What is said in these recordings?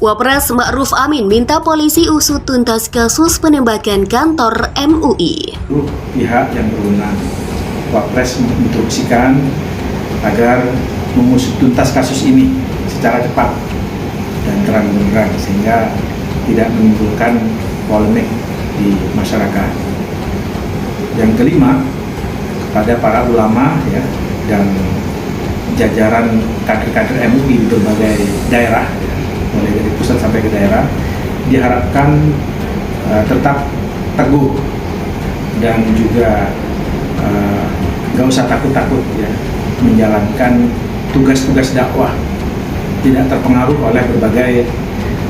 Wapres Ma'ruf Amin minta polisi usut tuntas kasus penembakan kantor MUI. Pihak yang berwenang, Wapres menginstruksikan agar mengusut tuntas kasus ini secara cepat dan terang-benderang sehingga tidak menimbulkan polemik di masyarakat. Yang kelima, kepada para ulama dan jajaran kader-kader MUI di berbagai daerah, mulai dari pusat sampai ke daerah, diharapkan tetap teguh dan juga nggak usah takut-takut menjalankan tugas-tugas dakwah, tidak terpengaruh oleh berbagai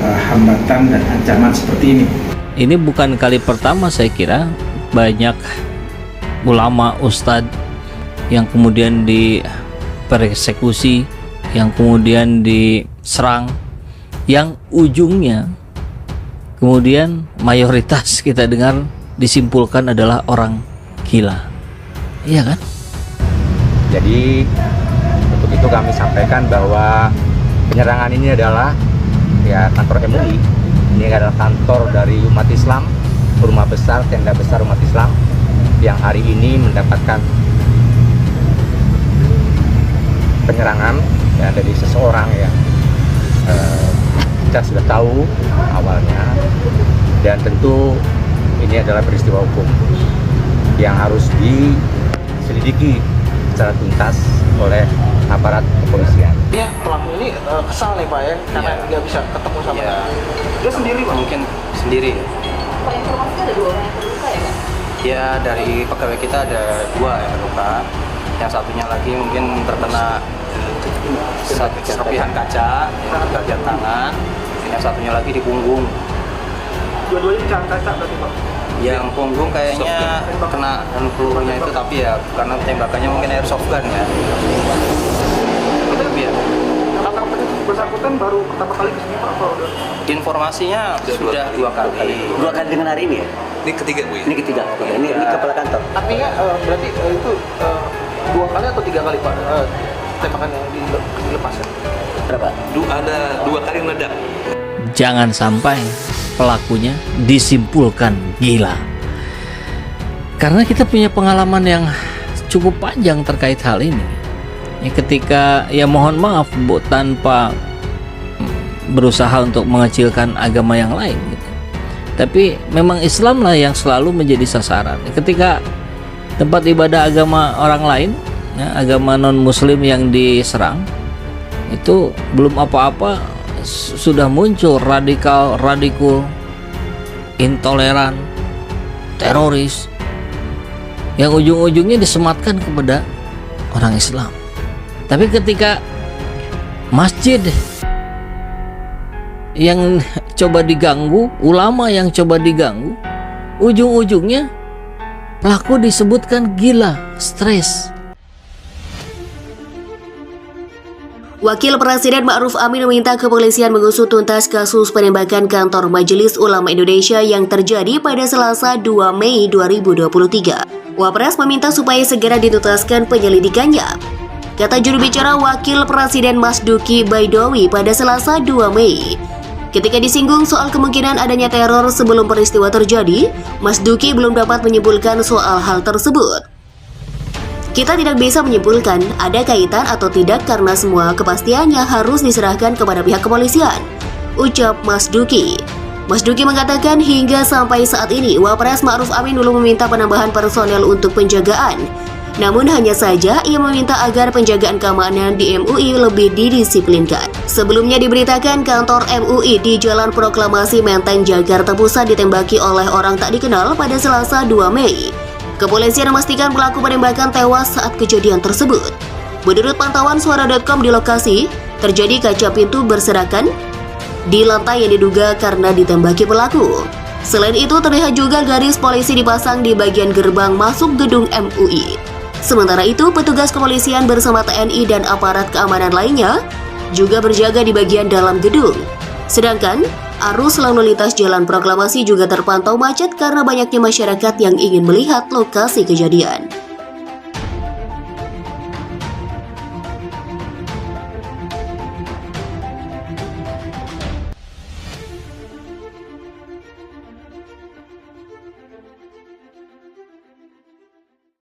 hambatan dan ancaman seperti ini. Ini bukan kali pertama saya kira banyak ulama, ustadz yang kemudian dipersekusi, yang kemudian diserang, yang ujungnya kemudian mayoritas kita dengar disimpulkan adalah orang gila. Iya kan? Jadi untuk itu kami sampaikan bahwa penyerangan ini adalah kantor MUI. Ini adalah kantor dari umat Islam, rumah besar, tenda besar umat Islam yang hari ini mendapatkan penyerangan dari seseorang yang kita sudah tahu awalnya, dan tentu ini adalah peristiwa hukum yang harus diselidiki secara tuntas oleh aparat kepolisian. Ya, pelaku ini kesal nih Pak ya, karena nggak bisa ketemu sama dia sendiri Pak? Mungkin sendiri. Pak, informasinya ada 2 orang yang terluka ya Pak? Ya, dari pegawai kita ada 2 yang terluka. Yang satunya lagi mungkin terkena serpihan kaca di bagian tangan. Yang satunya lagi di punggung. Dua-duanya pecahan kaca berarti Pak? Yang punggung kayaknya kena pelurunya itu, tapi ya karena tembakannya mungkin airsoft gun ya. Itu ya. Apakah bersangkutan baru pertama kali kesini Pak? Informasinya sudah 2 kali. 2 kali dengan hari ini ya? Ini ketiga Bu ya? Ini ketiga. Ini kepala kantor. Artinya berarti itu 2 kali atau 3 kali Pak tembakan yang dilepaskan? Berapa? Ada 2 kali meledak. Jangan sampai pelakunya disimpulkan gila. Karena kita punya pengalaman yang cukup panjang terkait hal ini. Ketika mohon maaf Bu, tanpa berusaha untuk mengecilkan agama yang lain gitu. Tapi memang Islam lah yang selalu menjadi sasaran. Ketika tempat ibadah agama orang lain, agama non muslim yang diserang, itu belum apa-apa sudah muncul radikal, intoleran, teroris yang ujung-ujungnya disematkan kepada orang Islam. Tapi ketika masjid yang coba diganggu, ulama yang coba diganggu, ujung-ujungnya pelaku disebutkan gila, stres. Wakil Presiden Ma'ruf Amin meminta kepolisian mengusut tuntas kasus penembakan kantor Majelis Ulama Indonesia yang terjadi pada Selasa 2 Mei 2023. Wapres meminta supaya segera dituntaskan penyelidikannya. Kata juru bicara Wakil Presiden Mas Duki Baidowi pada Selasa 2 Mei. Ketika disinggung soal kemungkinan adanya teror sebelum peristiwa terjadi, Mas Duki belum dapat menyimpulkan soal hal tersebut. Kita tidak bisa menyimpulkan ada kaitan atau tidak karena semua kepastiannya harus diserahkan kepada pihak kepolisian, ucap Mas Duki. Mas Duki mengatakan hingga sampai saat ini Wapres Ma'ruf Amin belum meminta penambahan personel untuk penjagaan. Namun hanya saja ia meminta agar penjagaan keamanan di MUI lebih didisiplinkan. Sebelumnya diberitakan kantor MUI di Jalan Proklamasi Menteng, Jakarta Pusat ditembaki oleh orang tak dikenal pada Selasa 2 Mei. Kepolisian memastikan pelaku penembakan tewas saat kejadian tersebut. Menurut pantauan suara.com di lokasi, terjadi kaca pintu berserakan di lantai yang diduga karena ditembaki pelaku. Selain itu terlihat juga garis polisi dipasang di bagian gerbang masuk gedung MUI. Sementara itu, petugas kepolisian bersama TNI dan aparat keamanan lainnya juga berjaga di bagian dalam gedung. Sedangkan, arus lalu lintas Jalan Proklamasi juga terpantau macet karena banyaknya masyarakat yang ingin melihat lokasi kejadian.